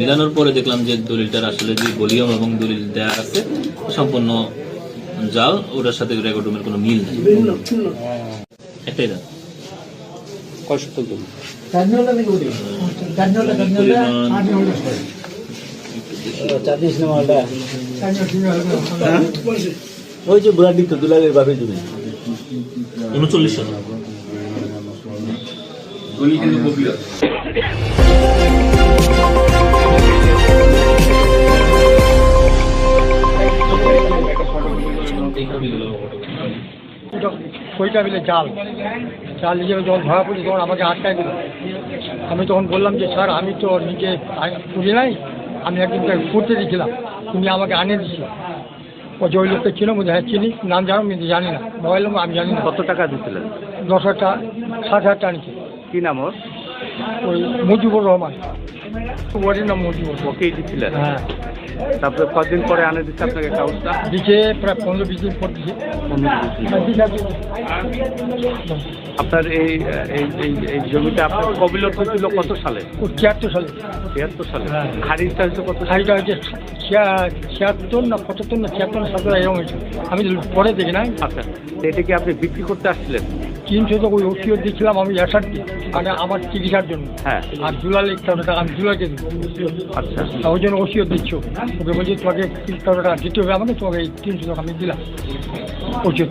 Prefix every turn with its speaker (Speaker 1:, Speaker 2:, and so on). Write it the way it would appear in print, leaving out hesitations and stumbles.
Speaker 1: মিলানোর পরে দেখলাম যে দলিলটার আসলে যে ভলিউম এবং দলিল দেওয়া আছে সম্পূর্ণ জাল, ওটার সাথে রেকর্ড রুমের কোনো মিল নেই। একটাই না কয় সপ্তাহ
Speaker 2: ওই যে বুড়া দিত দুলালের বাপের জমি
Speaker 1: 39 সাল।
Speaker 3: ওইটা মিলে জাল হিসেবে যখন ধরা পড়ি তখন আমাকে আটকায় দিল। আমি তখন বললাম যে স্যার আমি তো নিজে তুলি নাই, আমি একদিন ঘুরতে দিয়েছিলাম, তুমি আমাকে আনে দিচ্ছি। ও যে ওই লোকটা ছিল বলছে হ্যাঁ চিনি, নাম জানো কিন্তু জানি না, মোবাইল নম্বর আমি জানি না।
Speaker 2: কত টাকা দিচ্ছিলেন?
Speaker 3: 10,000 টাকা, 60,000 টাকা নিচ্ছে।
Speaker 2: কি নাম ওর?
Speaker 3: ওই মুজিবুর রহমান, ওর নাম মুজিবুর।
Speaker 2: ওকেই দিচ্ছিলেন?
Speaker 3: হ্যাঁ।
Speaker 2: তারপরে কতদিন পরে আনে দিচ্ছে আপনাকে কাগজটা?
Speaker 3: দিচ্ছে প্রায় 15-20 দিন পর দিচ্ছে।
Speaker 2: আপনার এই জমিটা আপনার কবিলত হয়েছিল কত সালে?
Speaker 3: 73 সালে।
Speaker 2: 73 সালে?
Speaker 3: হ্যাঁ।
Speaker 2: খারিজটা হয়েছে কত?
Speaker 3: খারিটা হচ্ছে 76 না 75 না 76 না 77 এরকম হয়েছে, আমি পরে দেখি না।
Speaker 2: আচ্ছা, এটা কি আপনি বিক্রি করতে আসছিলেন?
Speaker 3: 300 তো ওই ওষুধ দিচ্ছিলাম আমি 61 মানে আমার চিকিৎসার জন্য।
Speaker 2: হ্যাঁ।
Speaker 3: আর দুলাল 1,000 টাকা আমি দুলালকে দিই।
Speaker 2: আচ্ছা,
Speaker 3: ওই জন্য ওষুধ দিচ্ছ, ওকে বলছি তোমাকে 1,000 টাকা দিতে হবে আমাকে, তোমাকে এই 300 টাকা আমি দিলাম ওষুধ।